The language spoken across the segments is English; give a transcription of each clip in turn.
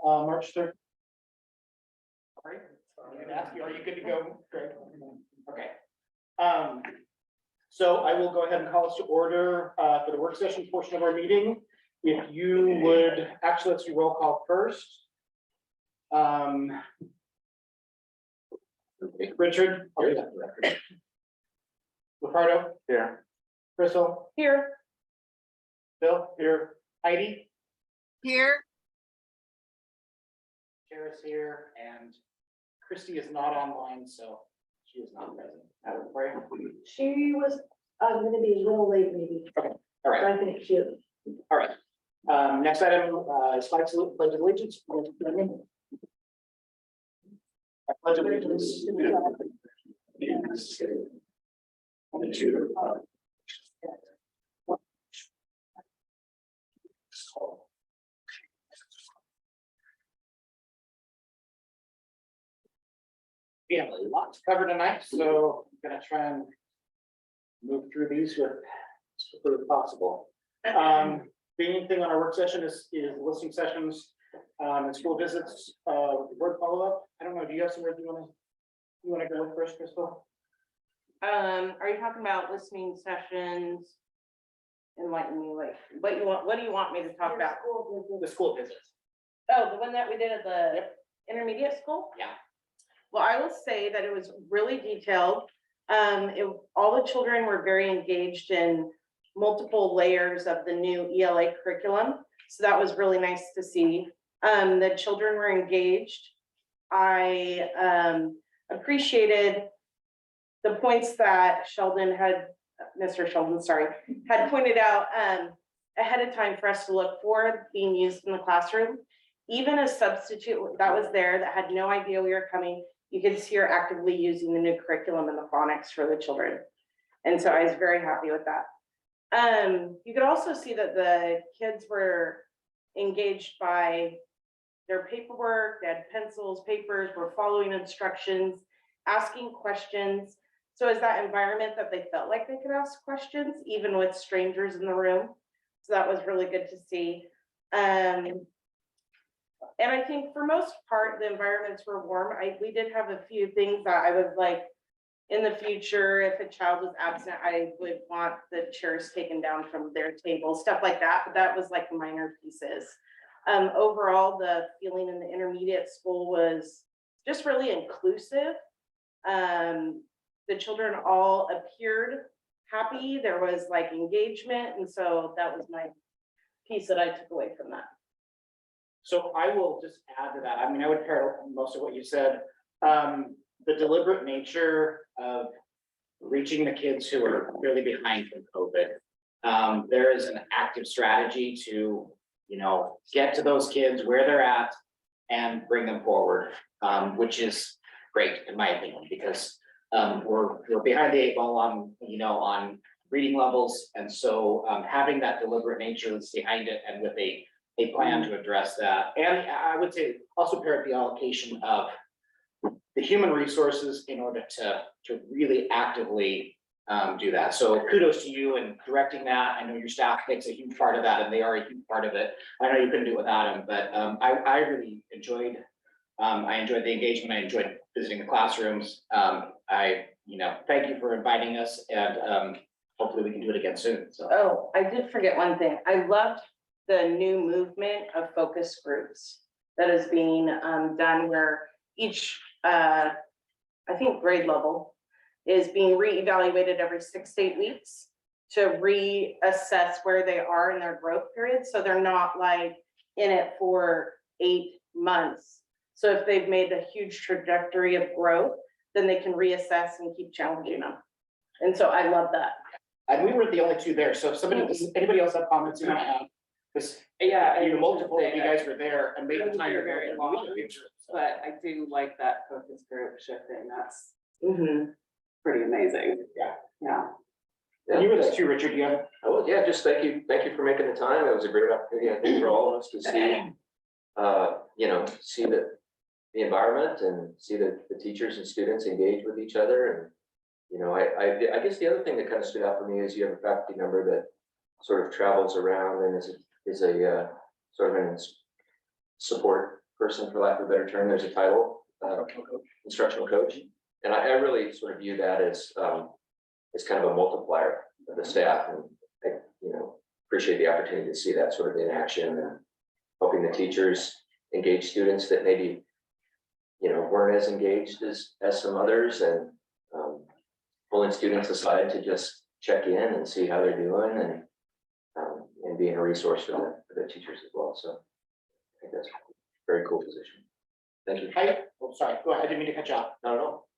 March 3rd. All right, I'm gonna ask you, are you good to go, Greg? Okay. So I will go ahead and call us to order for the work session portion of our meeting. If you would, actually, let's do roll call first. Richard? I'll do that for the record. Ricardo? Here. Crystal? Here. Bill? Here. Heidi? Here. Chair is here, and Christy is not online, so she is not present. For you. She was, gonna be a little late maybe. All right, I think she, all right. Next item is flag salute, pledge of allegiance. I pledge allegiance to the United States and to the republic. We have a lot to cover tonight, so I'm gonna try and move through these with as quickly as possible. The main thing on our work session is listening sessions, and school visits, board follow-up. I don't know, do you have somewhere you wanna go first, Crystal? Are you talking about listening sessions? Enlighten me, like, what do you want me to talk about? The school visits. Oh, the one that we did at the intermediate school? Yeah. Well, I will say that it was really detailed. All the children were very engaged in multiple layers of the new ELA curriculum. So that was really nice to see. The children were engaged. I appreciated the points that Mr. Sheldon, had pointed out ahead of time for us to look for being used in the classroom. Even a substitute that was there that had no idea we were coming, you could see her actively using the new curriculum and the phonics for the children. And so I was very happy with that. You could also see that the kids were engaged by their paperwork, they had pencils, papers, were following instructions, asking questions. So is that environment that they felt like they could ask questions, even with strangers in the room. So that was really good to see. And I think for most part, the environments were warm. We did have a few things that I would like in the future, if a child was absent, I would want the chairs taken down from their table, stuff like that. But that was like minor pieces. Overall, the feeling in the intermediate school was just really inclusive. The children all appeared happy. There was like engagement. And so that was my piece that I took away from that. So I will just add to that. I mean, I would pair most of what you said. The deliberate nature of reaching the kids who are really behind from COVID. There is an active strategy to, get to those kids where they're at and bring them forward, which is great in my opinion, because we're behind the 8 ball on reading levels, and so having that deliberate nature that's behind it, and with a plan to address that. And I would say also pair the allocation of the human resources in order to really actively do that. So kudos to you in directing that. I know your staff makes a huge part of that, and they are a huge part of it. I know you couldn't do it without them, but I really enjoyed the engagement. I enjoyed visiting the classrooms. Thank you for inviting us, and hopefully we can do it again soon. So. Oh, I did forget one thing. I loved the new movement of focus groups that is being done, where each, I think grade level is being reevaluated every 6 to 8 weeks to reassess where they are in their growth period. So they're not like in it for 8 months. So if they've made a huge trajectory of growth, then they can reassess and keep challenging them. And so I love that. And we were the only 2 there. So if anybody else have comments you want to add? Multiple of you guys were there and made the time very long. But I do like that focus group shifting. That's Mm-hmm. pretty amazing. Yeah. Yeah. You were there too, Richard. Yeah. Oh, yeah, just thank you for making the time. It was a great opportunity, I think, for all of us to see, see the environment and see the teachers and students engage with each other. And, I guess the other thing that kind of stood out for me is you have a faculty member that sort of travels around and is a sort of a support person, for lack of a better term, there's a title, instructional coach. And I really sort of view that as kind of a multiplier of the staff, and I, appreciate the opportunity to see that sort of in action, and helping the teachers engage students that maybe, weren't as engaged as some others, and pulling students aside to just check in and see how they're doing, and being a resource for the teachers as well. So I think that's a very cool position. Thank you. Heidi, oh, sorry, go ahead, I didn't mean to cut you off. Not at all.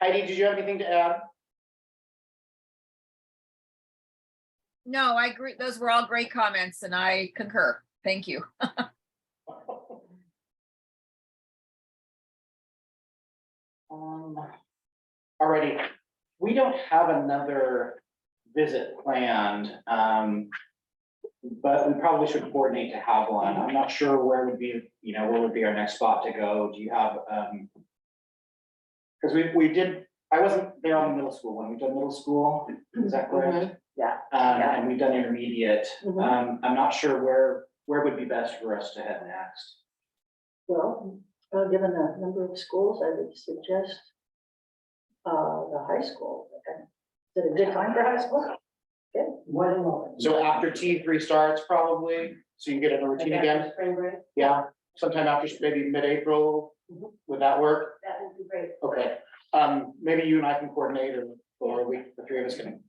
Heidi, did you have anything to add? No, I agree. Those were all great comments and I concur. Thank you. Alrighty, we don't have another visit planned, but we probably should coordinate to have one. I'm not sure where would be, where would be our next spot to go. Do you have, because we did, I wasn't there on the middle school one. We've done middle school, is that correct? Yeah. And we've done intermediate. Mhm. I'm not sure where would be best for us to head next. Well, given the number of schools, I would suggest the high school. Is it a good time for high school? Good. What? So after T3 starts probably, so you can get in a routine again, Spring break, yeah, sometime after maybe mid-April, Mhm. would that work? that would be great. Okay, maybe you and I can coordinate, or the three of us can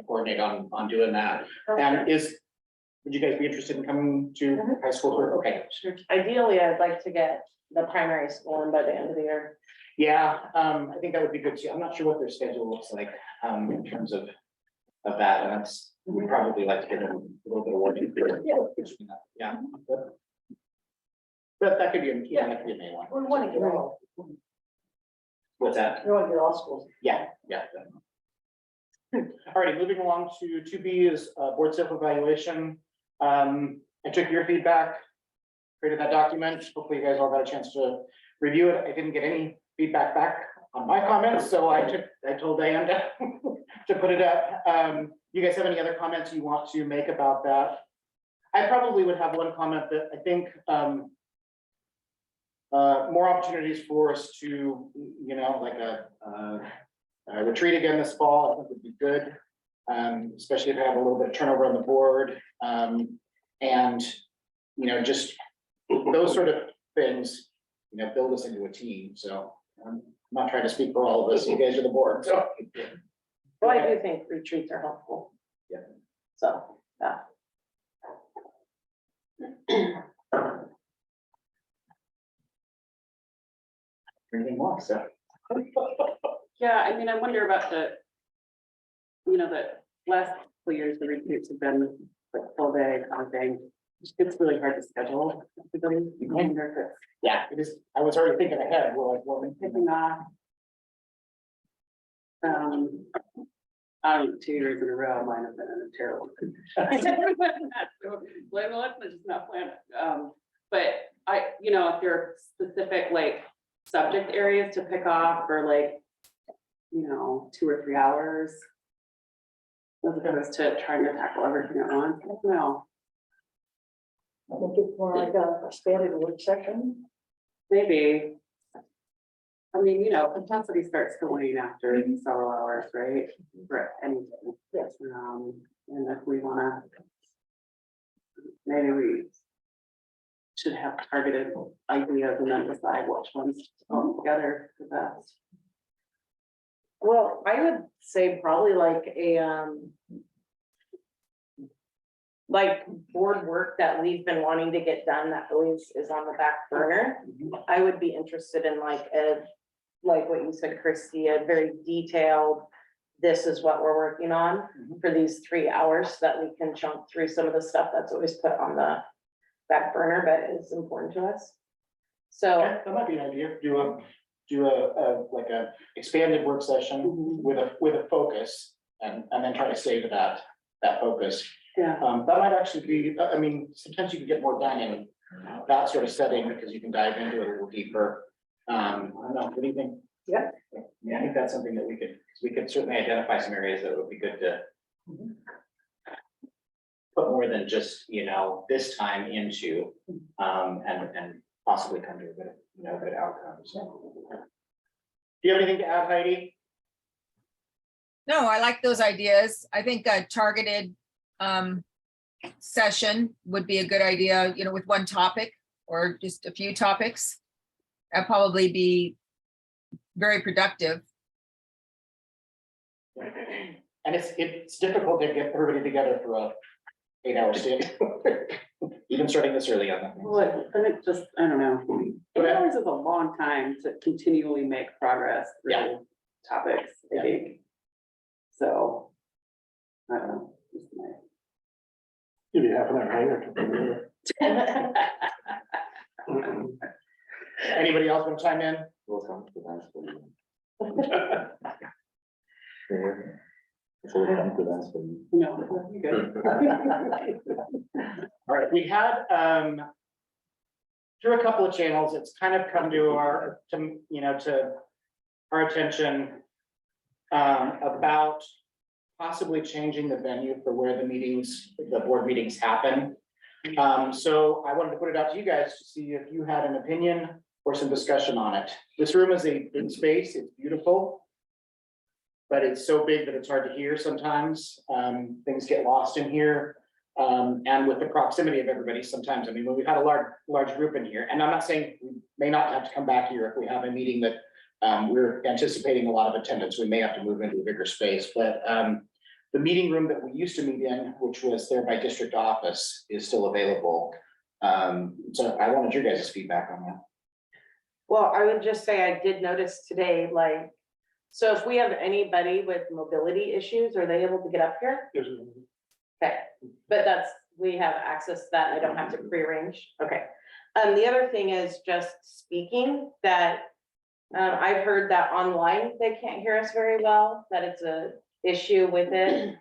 coordinate on doing that. And would you guys be interested in coming to Mhm. high school? Okay, Ideally, I'd like to get the primary school in by the end of the year. yeah, I think that would be good too. I'm not sure what their schedule looks like, in terms of that, and we'd probably like to get a little bit of work. Yeah. But that could be, that could be a main one. We want to get all, What's that? we want to get all schools. Yeah. All right, moving along to 2B is board self-evaluation. I took your feedback, created that document. Hopefully you guys all got a chance to review it. I didn't get any feedback back on my comments, so I told Diane to put it up. You guys have any other comments you want to make about that? I probably would have one comment that I think more opportunities for us to, like a retreat again this fall, I think would be good. Especially if I have a little bit of turnover on the board. And, just those sort of things, build us into a team. So I'm not trying to speak for all of us. You guys are the board, so. Well, I do think retreats are helpful. Yeah. So, yeah. Anything more, so. Yeah, I mean, I wonder about the last couple of years, the retreats have been like full day kind of thing. It's really hard to schedule. Everybody, I wonder if it's Yeah, it is. I was already thinking ahead. We're like, well, picking off. I don't know, 2 years in a row, mine have been in a terrible. Let's just not plan it. But if there are specific like subject areas to pick off for like, 2 or 3 hours. As opposed to trying to tackle everything at once, I don't know, I think it's more like a expanded work section. maybe. I mean, intensity starts to wane after several hours, right? For anything. Yes. And if we wanna. Maybe we. Should have targeted ideas and then decide which ones to put together the best. Well, I would say probably like like board work that we've been wanting to get done that always is on the back burner. I would be interested in like what you said, Christy, a very detailed, this is what we're working on for these 3 hours so that we can chunk through some of the stuff that's always put on the back burner, but is important to us. So. okay, that might be an idea. Do like a expanded work session with a focus and then try to stay to that focus. Yeah. That might actually be, I mean, sometimes you can get more done in that sort of setting because you can dive into it a little deeper. I don't know, what do you think? Yeah. Yeah, I think that's something that we could certainly identify some areas that would be good to put more than just, this time into, and possibly come to a good, good outcome, so. Do you have anything to add, Heidi? No, I like those ideas. I think a targeted session would be a good idea, with one topic or just a few topics. That'd probably be very productive. And it's difficult to get everybody together for a 8-hour stint. Even starting this early on. Well, and it just, I don't know, 8 hours is a long time to continually make progress Yeah. through topics, I Yeah. think. So, I don't know. just my- Give you half an hour later. Anybody else want to chime in? We'll come to that. We'll come to that. No, you're good. All right, we had, through a couple of channels, it's kind of come to our attention about possibly changing the venue for where the board meetings happen. So I wanted to put it out to you guys to see if you had an opinion or some discussion on it. This room is a big space, it's beautiful. But it's so big that it's hard to hear sometimes. Things get lost in here. And with the proximity of everybody, sometimes, when we've had a large group in here, and I'm not saying we may not have to come back here if we have a meeting that we're anticipating a lot of attendance, we may have to move into a bigger space, but the meeting room that we used to meet in, which was there by district office, is still available. So I wanted your guys' feedback on that. Well, I would just say I did notice today, so if we have anybody with mobility issues, are they able to get up here? Okay, but we have access to that, and I don't have to prearrange, okay. The other thing is just speaking, that I've heard that online, they can't hear us very well, that it's a issue with it.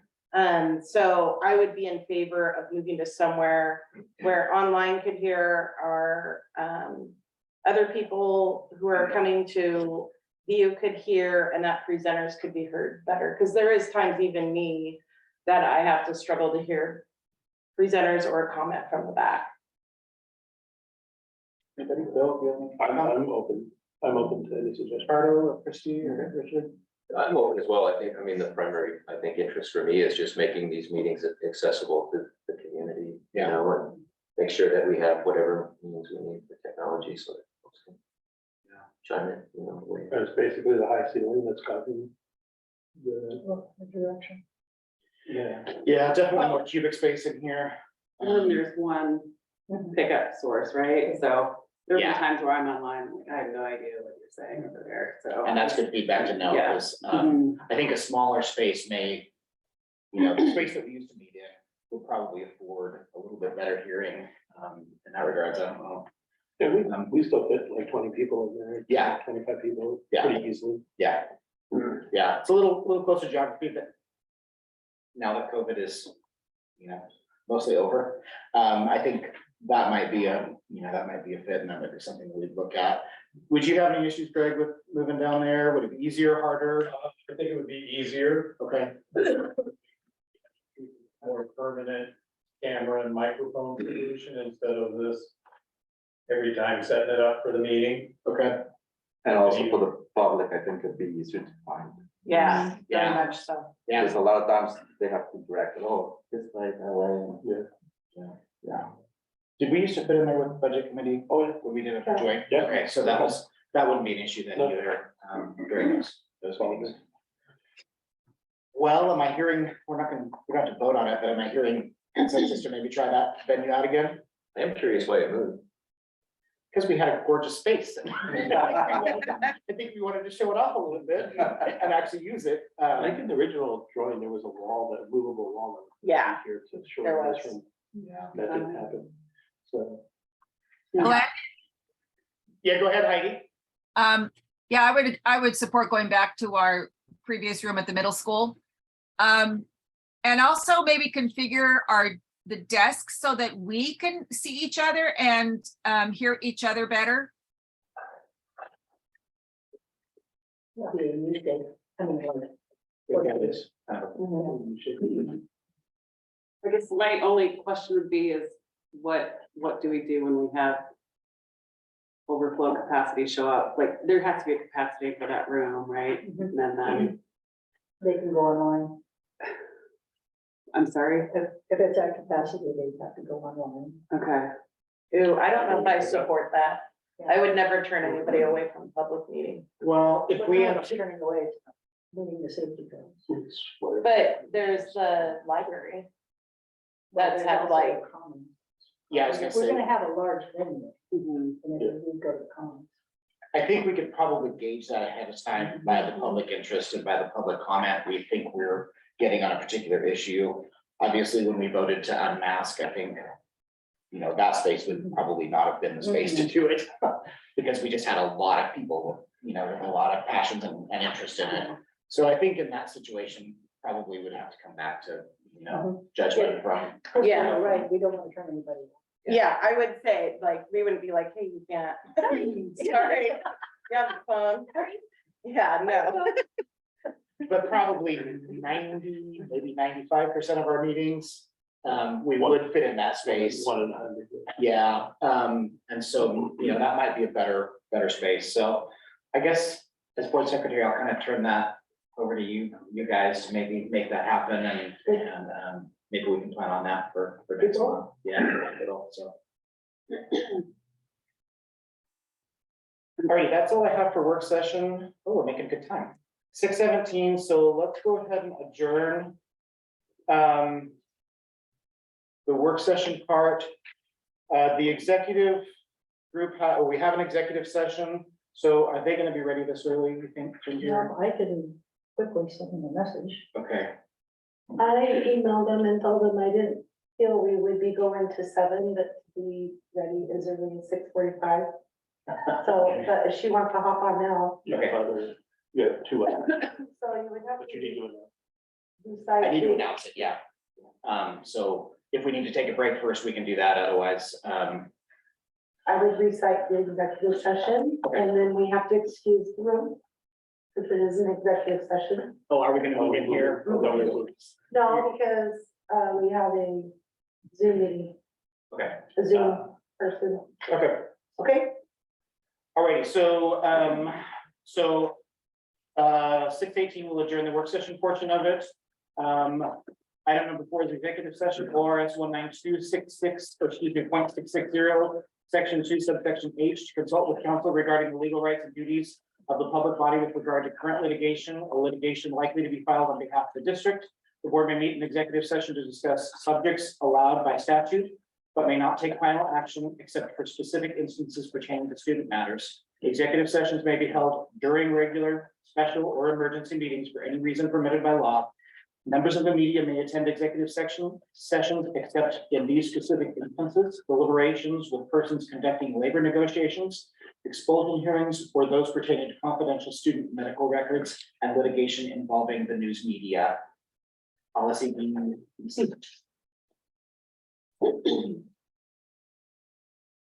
So I would be in favor of moving to somewhere where online could hear our other people who are coming to view could hear, and that presenters could be heard better, because there is times, even me, that I have to struggle to hear presenters or a comment from the back. Anybody, Bill, do you have any? I'm open to any suggestion. Ricardo or Christie or Richard? I'm open as well. The primary, interest for me is just making these meetings accessible to the community, and make sure that we have whatever means we need for technology so that folks can chime in, It's basically the high ceiling that's causing the, Direction. Yeah, definitely more cubic space in here. And then there's one pickup source, right? So there'll be Yeah. times where I'm online, like, I have no idea what you're saying over there, so. And that's good feedback to know, Yeah. because Mhm. I think a smaller space may, the space that we used to meet in would probably afford a little bit better hearing in that regards. I don't know. yeah, we still fit like 20 people in there. Yeah. 25 people, Yeah. pretty easily. Yeah. Yeah, it's a little closer geography, but now that COVID is, mostly over, I think that might be a fit, and that might be something we'd look at. Would you have any issues, Greg, with moving down there? Would it be easier, harder? I think it would be easier, Okay, more permanent camera and microphone solution instead of this every time setting it up for the meeting. okay, And also for the public, I think it'd be easier to find. Yeah, very Yeah. much so. yeah, Because a lot of times they have to direct, this way, that way. yeah. Did we used to fit in there with the budget committee? Oh, when we did it for joint? Yeah. Okay, so that wouldn't be an issue then No. either, during those meetings. Well, am I hearing, we don't have to vote on it, but am I hearing consensus to maybe try that venue out again? I am curious why it moved. Because we had a gorgeous space. I think we wanted to show it off a little bit and actually use it. I think in the original drawing, there was a wall, that movable wall. that was Yeah, Here to show there this was. room. Yeah. That didn't happen. So, Glenn? Yeah, go ahead, Heidi. Yeah, I would support going back to our previous room at the middle school. And also maybe configure the desks so that we can see each other and hear each other better. Yeah, you did. I mean, Yeah, it is. you should- I guess my only question would be is what do we do when we have overflow capacity show up, like, there has to be a capacity for that room, right? Mhm. And then, They can go online. I'm sorry, If it's at capacity, they have to go online. okay, Ooh, I don't know if I support that. I would never turn anybody away from a public meeting. Well, if we We're have, turning away, meeting the safety codes. It's whatever. But there's the library. That's There's had also like, a common. yeah, I was gonna We're say, gonna have a large venue, mhm, and if we go to the commons. I think we could probably gauge that ahead of time by the public interest and by the public comment we think we're getting on a particular issue. Obviously, when we voted to unmask, I think, you know, that space would probably not have been the space to do it. Because we just had a lot of people, you know, with a lot of passions and interest in it. So I think in that situation, probably would have to come back to, you know, judgment from. Yeah. You're right, we don't want to turn anybody. yeah, I would say, like, we wouldn't be like, hey, you can't. Sorry, you have a phone. Yeah, no. But probably 90, maybe 95% of our meetings, we would fit in that space. 100. Yeah, and so, you know, that might be a better space. So I guess as board secretary, I'll kind of turn that over to you guys to maybe make that happen and maybe we can plan on that for next month. Yeah, so. All right, that's all I have for work session. Oh, we're making good time. 6:17, so let's go ahead and adjourn. The work session part, the executive group, we have an executive session, so are they gonna be ready this early, you think, Ginger? No, I can quickly send them a message. Okay, I emailed them and told them I didn't feel we would be going to 7, but to be ready as early as 6:45. So, but if she wants to hop on now, You have other, you have 2 hours, so you would have but you need to to. decide. I need to announce it, yeah. So if we need to take a break first, we can do that, otherwise, I would recite the executive session, Okay. and then we have to excuse the room, if it is an executive session. oh, are we gonna meet in here? No, because, we have a Zoom meeting, Okay, a Zoom person. okay. Okay. Alrighty, so 6:18 will adjourn the work session portion of it. Item number 4 is executive session, ORS 19266, or excuse me, .660, section 2, subsection H, to consult with counsel regarding the legal rights and duties of the public body with regard to current litigation or litigation likely to be filed on behalf of the district. The board may meet in executive session to discuss subjects allowed by statute, but may not take final action except for specific instances pertaining to student matters. Executive sessions may be held during regular, special, or emergency meetings for any reason permitted by law. Members of the media may attend executive sessions except in these specific instances: deliberations with persons conducting labor negotiations, expulsion hearings, or those pertaining to confidential student medical records and litigation involving the news media. Policy being.